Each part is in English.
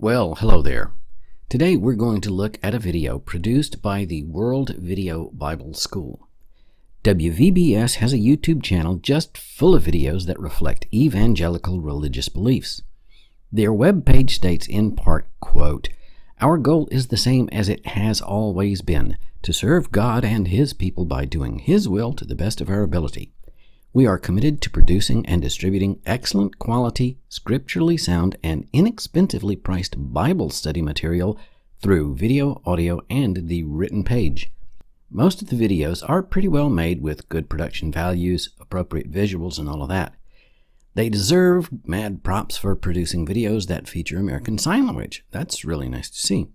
Well, hello there. Today we're going to look at a video produced by the World Video Bible School. WVBS has a YouTube channel just full of videos that reflect evangelical religious beliefs. Their webpage states in part, quote, "Our goal is the same as it has always been, to serve God and His people by doing His will to the best of our ability. We are committed to producing and distributing excellent quality, scripturally sound, and inexpensively priced Bible study material through video, audio, and the written page. Most of the videos are pretty well made with good production values, appropriate visuals, and all of that. They deserve mad props for producing videos that feature American Sign Language. That's really nice to see.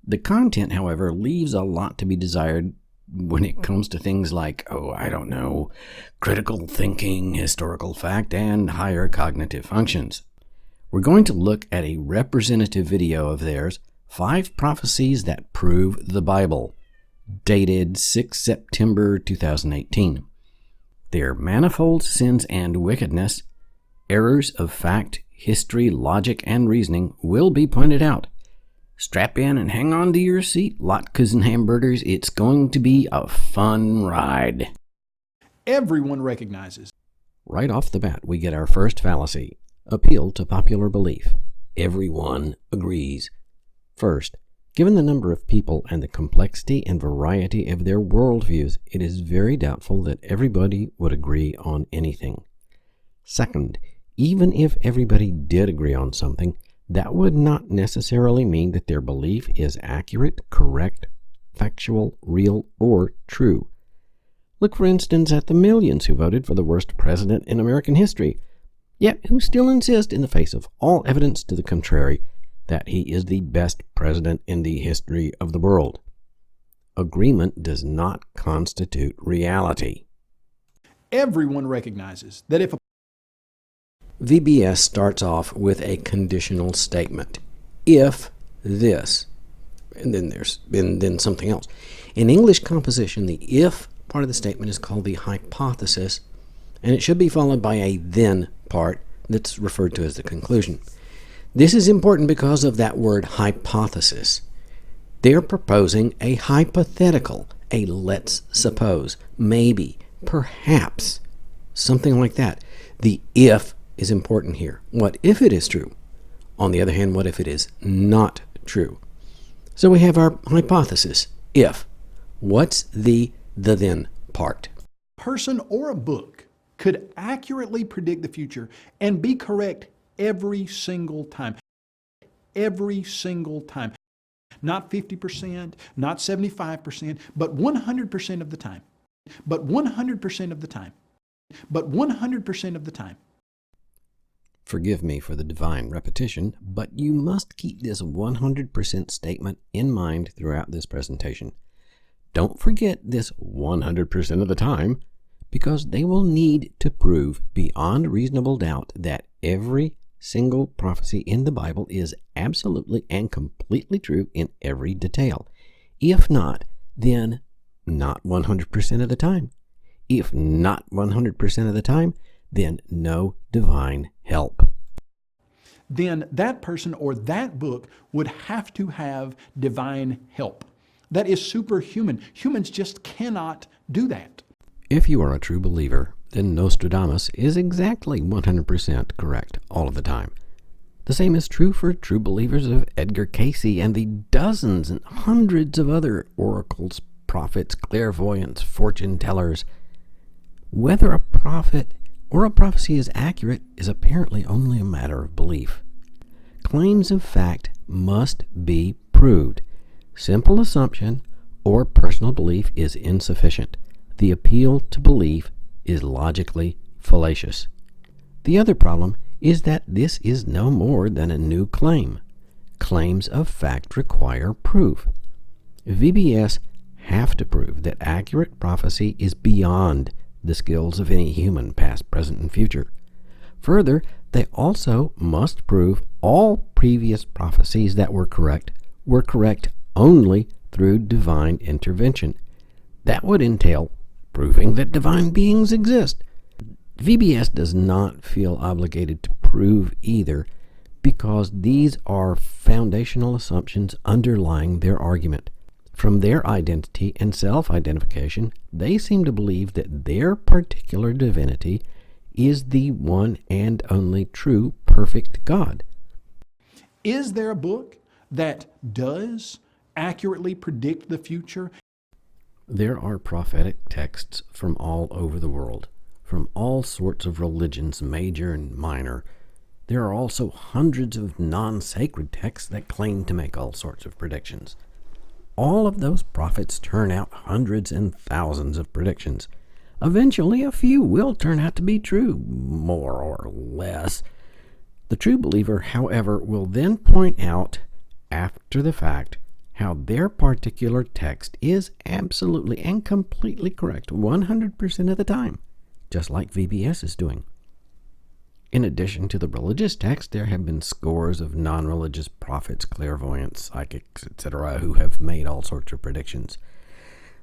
The content, however, leaves a lot to be desired when it comes to things like, critical thinking, historical fact, and higher cognitive functions. We're going to look at a representative video of theirs, 5 Prophecies That Prove the Bible, dated 6 September 2018. Their manifold sins and wickedness, errors of fact, history, logic, and reasoning will be pointed out. Strap in and hang on to your seat, latkes and hamburgers. It's going to be a fun ride. Everyone recognizes. Right off the bat, we get our first fallacy. Appeal to popular belief. Everyone agrees. First, given the number of people and the complexity and variety of their worldviews, it is very doubtful that everybody would agree on anything. Second, even if everybody did agree on something, that would not necessarily mean that their belief is accurate, correct, factual, real, or true. Look, for instance, at the millions who voted for the worst president in American history, yet who still insist, in the face of all evidence to the contrary, that he is the best president in the history of the world. Agreement does not constitute reality. Everyone recognizes that if a VBS starts off with a conditional statement. If this, and then something else. In English composition, the if part of the statement is called the hypothesis, and it should be followed by a then part that's referred to as the conclusion. This is important because of that word hypothesis. They're proposing a hypothetical, a let's suppose, maybe, perhaps, something like that. The if is important here. What if it is true? On the other hand, what if it is not true? So we have our hypothesis, if. What's the then part? person or a book could accurately predict the future and be correct every single time. Every single time. Not 50%, not 75%, but 100% of the time. But 100% of the time. But 100% of the time. Forgive me for the divine repetition, but you must keep this 100% statement in mind throughout this presentation. Don't forget this 100% of the time, because they will need to prove beyond reasonable doubt that every single prophecy in the Bible is absolutely and completely true in every detail. If not, then not 100% of the time. If not 100% of the time, then no divine help. Then that person or that book would have to have divine help. That is superhuman. Humans just cannot do that. If you are a true believer, then Nostradamus is exactly 100% correct all of the time. The same is true for true believers of Edgar Cayce and the dozens and hundreds of other oracles, prophets, clairvoyants, fortune tellers. Whether a prophet or a prophecy is accurate is apparently only a matter of belief. Claims of fact must be proved. Simple assumption or personal belief is insufficient. The appeal to belief is logically fallacious. The other problem is that this is no more than a new claim. Claims of fact require proof. VBS have to prove that accurate prophecy is beyond the skills of any human, past, present, and future. Further, they also must prove all previous prophecies that were correct only through divine intervention. That would entail proving that divine beings exist. VBS does not feel obligated to prove either, because these are foundational assumptions underlying their argument. From their identity and self-identification, they seem to believe that their particular divinity is the one and only true, perfect God. Is there a book that does accurately predict the future? There are prophetic texts from all over the world, from all sorts of religions, major and minor. There are also hundreds of non-sacred texts that claim to make all sorts of predictions. All of those prophets turn out hundreds and thousands of predictions. Eventually, a few will turn out to be true, more or less. The true believer, however, will then point out, after the fact, how their particular text is absolutely and completely correct 100% of the time, just like VBS is doing. In addition to the religious text, there have been scores of non-religious prophets, clairvoyants, psychics, etc., who have made all sorts of predictions.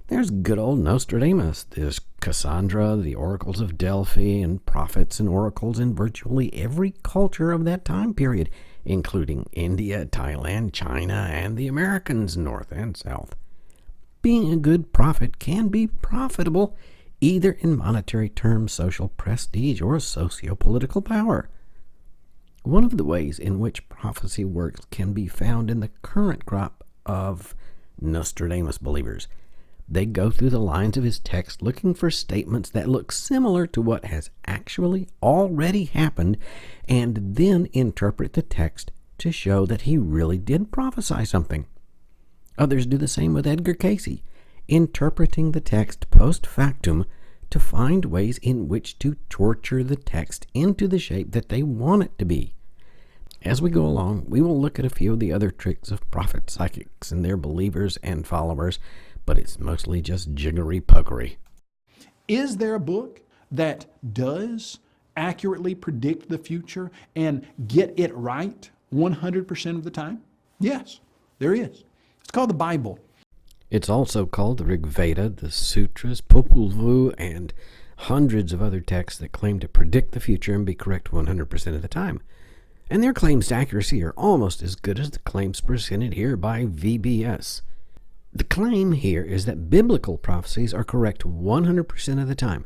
There's good old Nostradamus, there's Cassandra, the oracles of Delphi, and prophets and oracles in virtually every culture of that time period, including India, Thailand, China, and the Americans, north and south. Being a good prophet can be profitable, either in monetary terms, social prestige, or socio-political power. One of the ways in which prophecy works can be found in the current crop of Nostradamus believers. They go through the lines of his text looking for statements that look similar to what has actually already happened, and then interpret the text to show that he really did prophesy something. Others do the same with Edgar Cayce, interpreting the text post factum to find ways in which to torture the text into the shape that they want it to be. As we go along, we will look at a few of the other tricks of prophet psychics and their believers and followers, but it's mostly just jiggery-pokery. Is there a book that does accurately predict the future and get it right 100% of the time? Yes, there is. It's called the Bible. It's also called the Rig Veda, the Sutras, Popol Vuh, and hundreds of other texts that claim to predict the future and be correct 100% of the time. And their claims to accuracy are almost as good as the claims presented here by VBS. The claim here is that biblical prophecies are correct 100% of the time.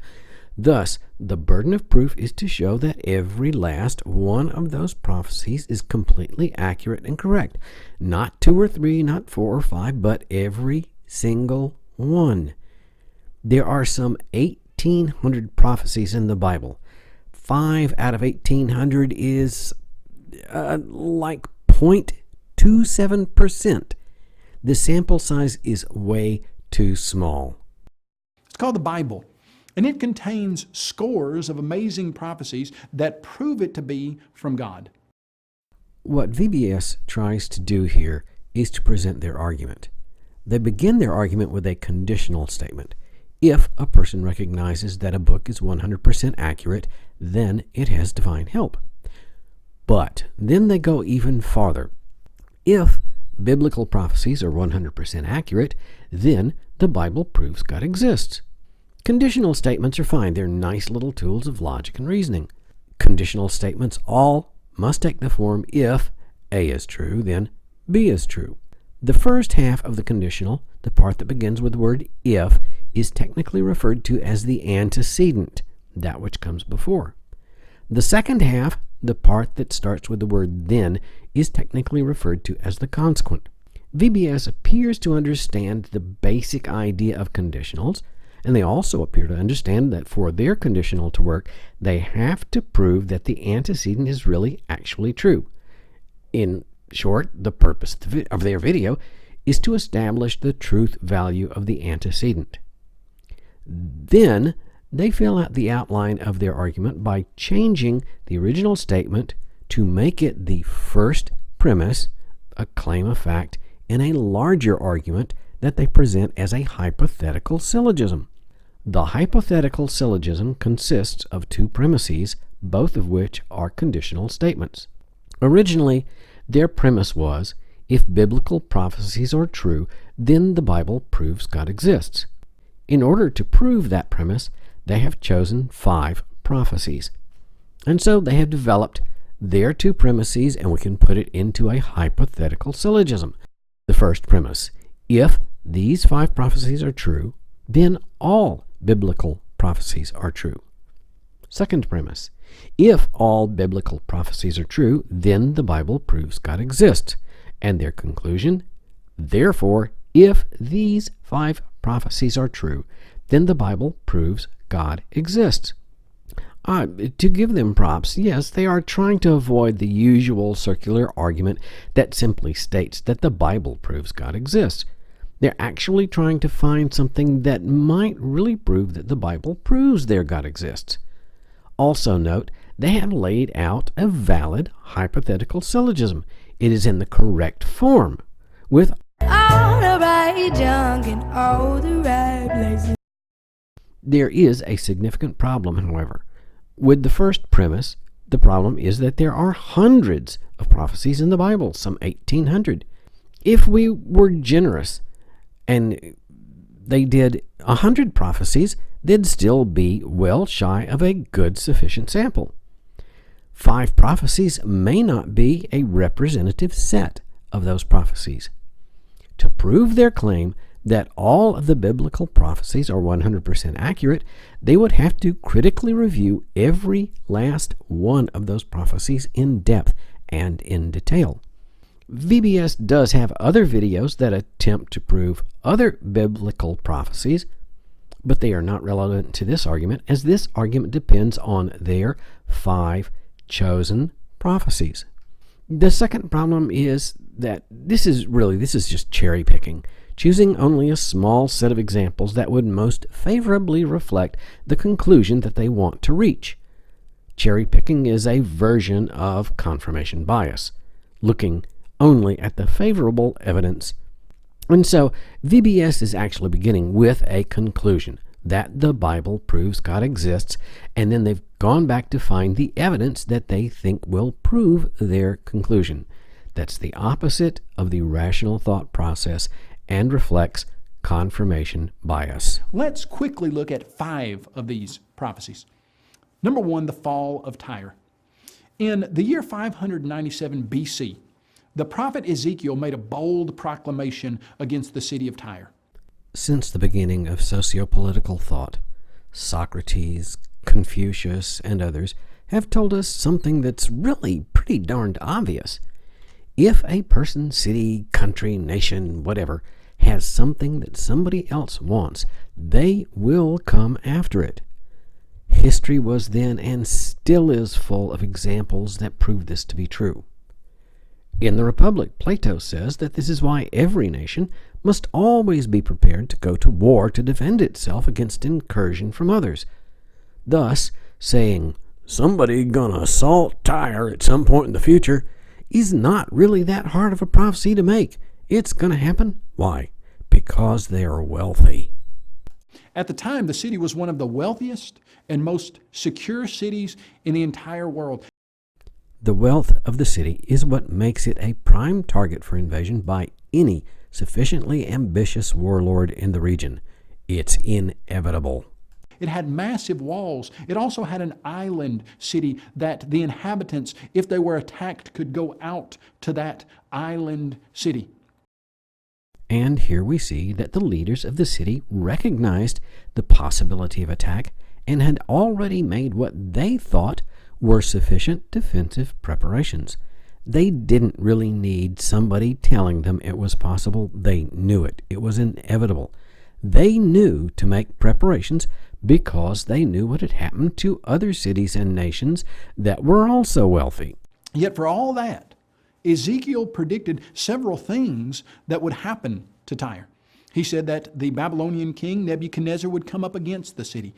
Thus, the burden of proof is to show that every last one of those prophecies is completely accurate and correct. Not 2 or 3, not 4 or 5, but every single one. There are some 1,800 prophecies in the Bible. 5 out of 1,800 is like 0.27%. The sample size is way too small. It's called the Bible, and it contains scores of amazing prophecies that prove it to be from God. What VBS tries to do here is to present their argument. They begin their argument with a conditional statement. If a person recognizes that a book is 100% accurate, then it has divine help. But then they go even farther. If biblical prophecies are 100% accurate, then the Bible proves God exists. Conditional statements are fine. They're nice little tools of logic and reasoning. Conditional statements all must take the form if A is true, then B is true. The first half of the conditional, the part that begins with the word if, is technically referred to as the antecedent, that which comes before. The second half, the part that starts with the word then, is technically referred to as the consequent. VBS appears to understand the basic idea of conditionals, and they also appear to understand that for their conditional to work, they have to prove that the antecedent is really actually true. In short, the purpose of their video is to establish the truth value of the antecedent. Then they fill out the outline of their argument by changing the original statement to make it the first premise, a claim of fact, in a larger argument that they present as a hypothetical syllogism. The hypothetical syllogism consists of 2 premises, both of which are conditional statements. Originally, their premise was, if biblical prophecies are true, then the Bible proves God exists. In order to prove that premise, they have chosen 5 prophecies. And so they have developed There are two premises, and we can put it into a hypothetical syllogism. The first premise: if these 5 prophecies are true, then all biblical prophecies are true. Second premise: if all biblical prophecies are true, then the Bible proves God exists. And their conclusion: therefore, if these 5 prophecies are true, then the Bible proves God exists. To give them props, yes, they are trying to avoid the usual circular argument that simply states that the Bible proves God exists. They're actually trying to find something that might really prove that the Bible proves their God exists. Also note, they have laid out a valid hypothetical syllogism. It is in the correct form, with all the right junk in all the right places. There is a significant problem, however. With the first premise, the problem is that there are hundreds of prophecies in the Bible, some 1,800. If we were generous and they did 100 prophecies, they'd still be well shy of a good sufficient sample. 5 prophecies may not be a representative set of those prophecies. To prove their claim that all of the biblical prophecies are 100% accurate, they would have to critically review every last one of those prophecies in depth and in detail. VBS does have other videos that attempt to prove other biblical prophecies, but they are not relevant to this argument, as this argument depends on their 5 chosen prophecies. The second problem is that this is just cherry picking, choosing only a small set of examples that would most favorably reflect the conclusion that they want to reach. Cherry picking is a version of confirmation bias, looking only at the favorable evidence. And so VBS is actually beginning with a conclusion that the Bible proves God exists, and then they've gone back to find the evidence that they think will prove their conclusion. That's the opposite of the rational thought process and reflects confirmation bias. Let's quickly look at 5 of these prophecies. Number 1, the fall of Tyre. In the year 597 BC, the prophet Ezekiel made a bold proclamation against the city of Tyre. Since the beginning of sociopolitical thought, Socrates, Confucius, and others have told us something that's really pretty darned obvious. If a person, city, country, nation, whatever, has something that somebody else wants, they will come after it. History was then and still is full of examples that prove this to be true. In the Republic, Plato says that this is why every nation must always be prepared to go to war to defend itself against incursion from others. Thus, saying, somebody gonna assault Tyre at some point in the future, is not really that hard of a prophecy to make. It's gonna happen. Why? Because they are wealthy. At the time, the city was one of the wealthiest and most secure cities in the entire world. The wealth of the city is what makes it a prime target for invasion by any sufficiently ambitious warlord in the region. It's inevitable. It had massive walls. It also had an island city that the inhabitants, if they were attacked, could go out to that island city. And here we see that the leaders of the city recognized the possibility of attack and had already made what they thought were sufficient defensive preparations. They didn't really need somebody telling them it was possible. They knew it. It was inevitable. They knew to make preparations because they knew what had happened to other cities and nations that were also wealthy. Yet for all that, Ezekiel predicted several things that would happen to Tyre. He said that the Babylonian king Nebuchadnezzar would come up against the city.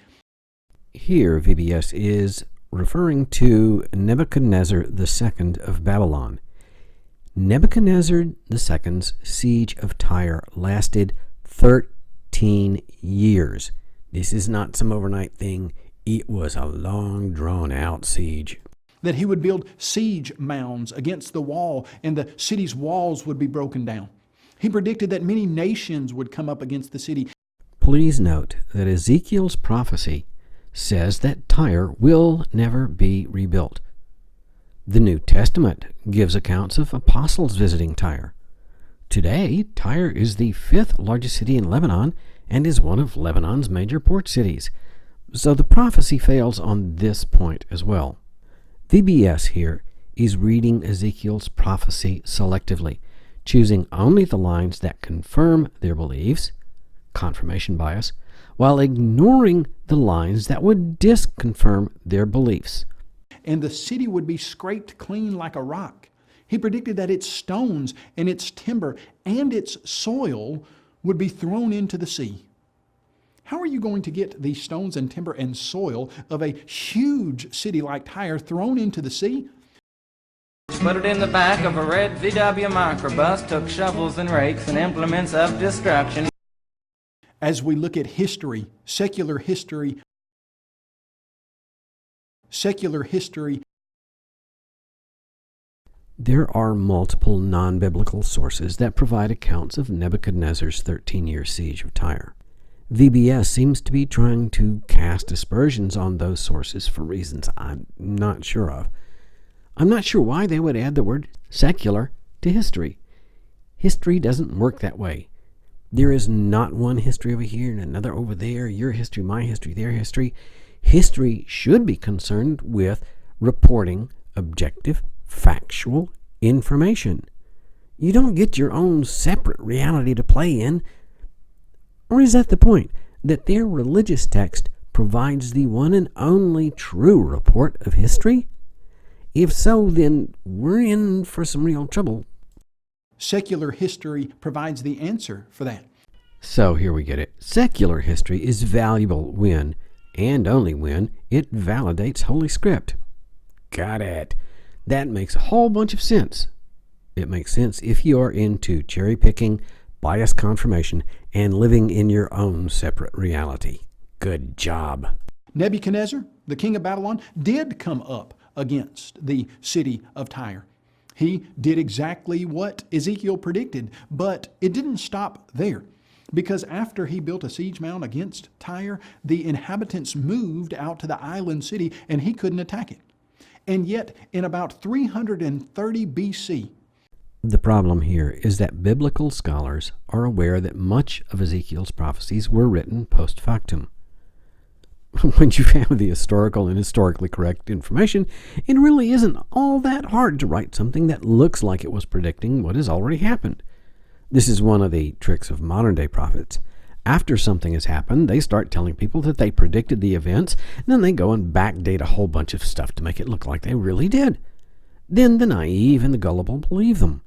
Here, VBS is referring to Nebuchadnezzar II of Babylon. Nebuchadnezzar II's siege of Tyre lasted 13 years. This is not some overnight thing. It was a long, drawn-out siege. That he would build siege mounds against the wall, and the city's walls would be broken down. He predicted that many nations would come up against the city. Please note that Ezekiel's prophecy says that Tyre will never be rebuilt. The New Testament gives accounts of apostles visiting Tyre. Today, Tyre is the 5th largest city in Lebanon and is one of Lebanon's major port cities. So the prophecy fails on this point as well. VBS here is reading Ezekiel's prophecy selectively, choosing only the lines that confirm their beliefs, confirmation bias, while ignoring the lines that would disconfirm their beliefs. And the city would be scraped clean like a rock. He predicted that its stones and its timber and its soil would be thrown into the sea. How are you going to get the stones and timber and soil of a huge city like Tyre thrown into the sea? Put it in the back of a red VW microbus, took shovels and rakes and implements of destruction. As we look at history, secular history, there are multiple non-biblical sources that provide accounts of Nebuchadnezzar's 13-year siege of Tyre. VBS seems to be trying to cast aspersions on those sources for reasons I'm not sure of. I'm not sure why they would add the word secular to history. History doesn't work that way. There is not one history over here and another over there, your history, my history, their history. History should be concerned with reporting objective, factual information. You don't get your own separate reality to play in. Or is that the point? That their religious text provides the one and only true report of history? If so, then we're in for some real trouble. Secular history provides the answer for that. So here we get it. Secular history is valuable when, and only when, it validates Holy Script. Got it. That makes a whole bunch of sense. It makes sense if you are into cherry-picking, bias confirmation, and living in your own separate reality. Good job. Nebuchadnezzar, the king of Babylon, did come up against the city of Tyre. He did exactly what Ezekiel predicted, but it didn't stop there. Because after he built a siege mound against Tyre, the inhabitants moved out to the island city and he couldn't attack it. And yet, in about 330 BC, the problem here is that biblical scholars are aware that much of Ezekiel's prophecies were written post factum. When you have the historical and historically correct information, it really isn't all that hard to write something that looks like it was predicting what has already happened. This is one of the tricks of modern-day prophets. After something has happened, they start telling people that they predicted the events, and then they go and backdate a whole bunch of stuff to make it look like they really did. Then the naive and the gullible believe them.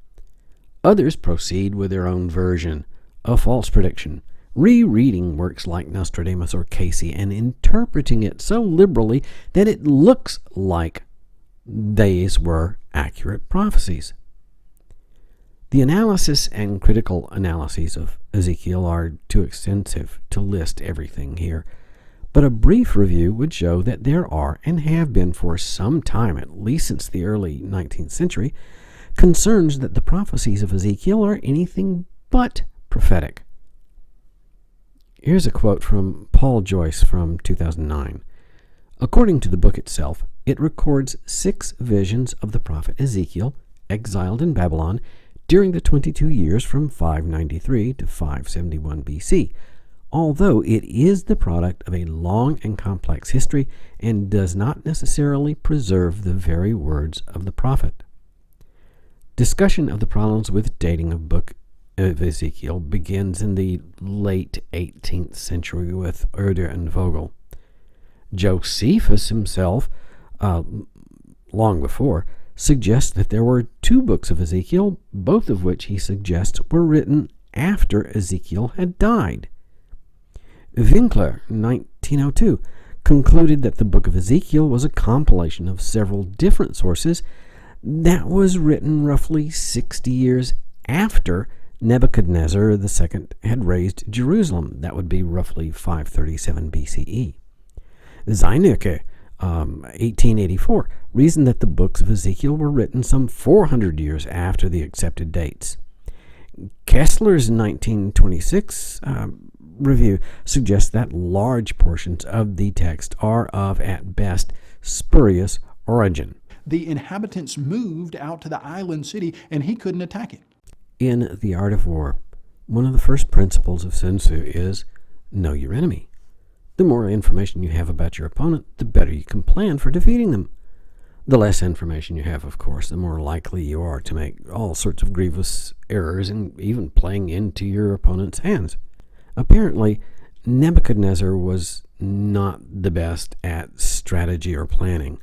Others proceed with their own version, a false prediction, rereading works like Nostradamus or Casey and interpreting it so liberally that it looks like these were accurate prophecies. The analysis and critical analyses of Ezekiel are too extensive to list everything here, but a brief review would show that there are, and have been for some time, at least since the early 19th century, concerns that the prophecies of Ezekiel are anything but prophetic. Here's a quote from Paul Joyce from 2009. According to the book itself, it records 6 visions of the prophet Ezekiel, exiled in Babylon, during the 22 years from 593 to 571 BC, although it is the product of a long and complex history and does not necessarily preserve the very words of the prophet. Discussion of the problems with dating of book of Ezekiel begins in the late 18th century with Herder and Vogel. Josephus himself, long before, suggests that there were 2 books of Ezekiel, both of which he suggests were written after Ezekiel had died. Winkler, 1902, concluded that the book of Ezekiel was a compilation of several different sources that was written roughly 60 years after Nebuchadnezzar II had razed Jerusalem. That would be roughly 537 BCE. Zeinecke, 1884, reasoned that the books of Ezekiel were written some 400 years after the accepted dates. Kessler's 1926 review suggests that large portions of the text are of, at best, spurious origin. the inhabitants moved out to the island city and he couldn't attack it. In The Art of War, one of the first principles of Sun Tzu is know your enemy. The more information you have about your opponent, the better you can plan for defeating them. The less information you have, of course, the more likely you are to make all sorts of grievous errors and even playing into your opponent's hands. Apparently, Nebuchadnezzar was not the best at strategy or planning.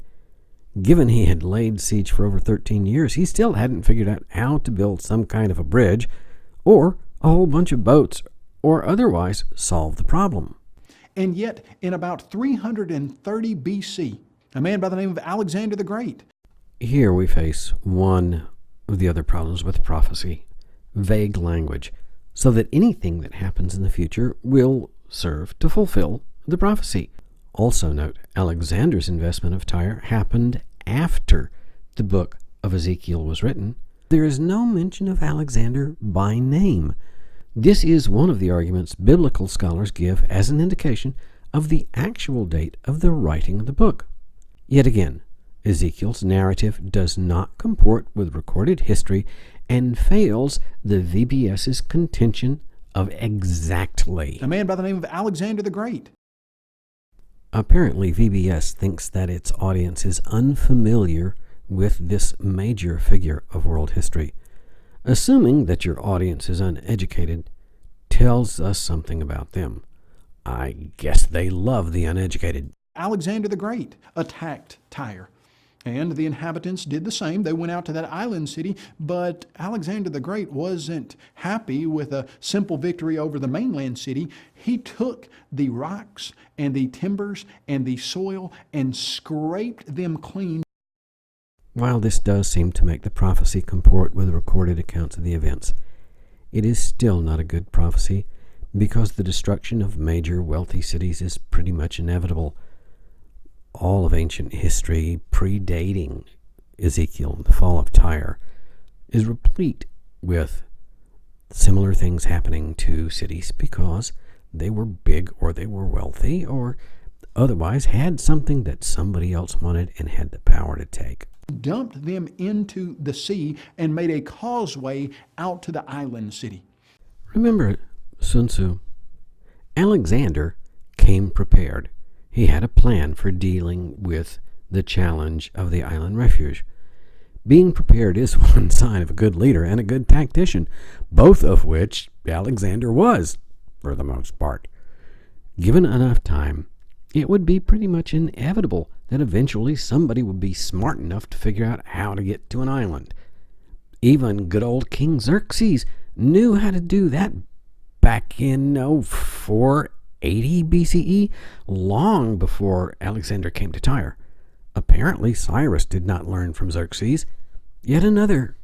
Given he had laid siege for over 13 years, he still hadn't figured out how to build some kind of a bridge or a whole bunch of boats or otherwise solve the problem. And yet, in about 330 BC, a man by the name of Alexander the Great. Here we face one of the other problems with prophecy: vague language, so that anything that happens in the future will serve to fulfill the prophecy. Also note, Alexander's investment of Tyre happened after the book of Ezekiel was written. There is no mention of Alexander by name. This is one of the arguments biblical scholars give as an indication of the actual date of the writing of the book. Yet again, Ezekiel's narrative does not comport with recorded history and fails the VBS's contention of exactly. A man by the name of Alexander the Great. Apparently, VBS thinks that its audience is unfamiliar with this major figure of world history. Assuming that your audience is uneducated tells us something about them. I guess they love the uneducated. Alexander the Great attacked Tyre, and the inhabitants did the same. They went out to that island city, but Alexander the Great wasn't happy with a simple victory over the mainland city. He took the rocks and the timbers and the soil and scraped them clean. While this does seem to make the prophecy comport with recorded accounts of the events, it is still not a good prophecy because the destruction of major wealthy cities is pretty much inevitable. All of ancient history predating Ezekiel, the fall of Tyre, is replete with similar things happening to cities because they were big or they were wealthy or otherwise had something that somebody else wanted and had the power to take. Dumped them into the sea and made a causeway out to the island city. Remember Sun Tzu. Alexander came prepared. He had a plan for dealing with the challenge of the island refuge. Being prepared is one sign of a good leader and a good tactician, both of which Alexander was, for the most part. Given enough time, it would be pretty much inevitable that eventually somebody would be smart enough to figure out how to get to an island. Even good old King Xerxes knew how to do that back in 480 BCE, long before Alexander came to Tyre. Apparently Cyrus did not learn from Xerxes. Yet another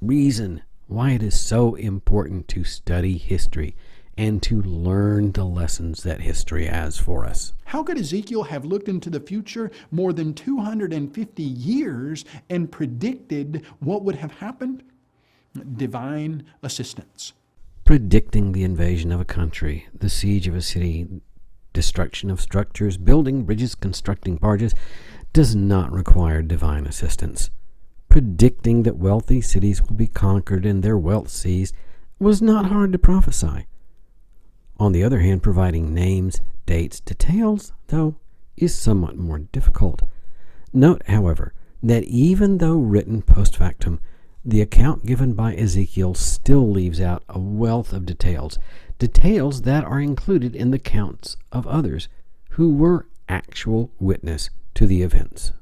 reason why it is so important to study history and to learn the lessons that history has for us. How could Ezekiel have looked into the future more than 250 years and predicted what would have happened? Divine assistance. Predicting the invasion of a country, the siege of a city, destruction of structures, building bridges, constructing barges, does not require divine assistance. Predicting that wealthy cities will be conquered and their wealth seized was not hard to prophesy. On the other hand, providing names, dates, details, though, is somewhat more difficult. Note, however, that even though written post factum, the account given by Ezekiel still leaves out a wealth of details that are included in the accounts of others who were actual witness to the events.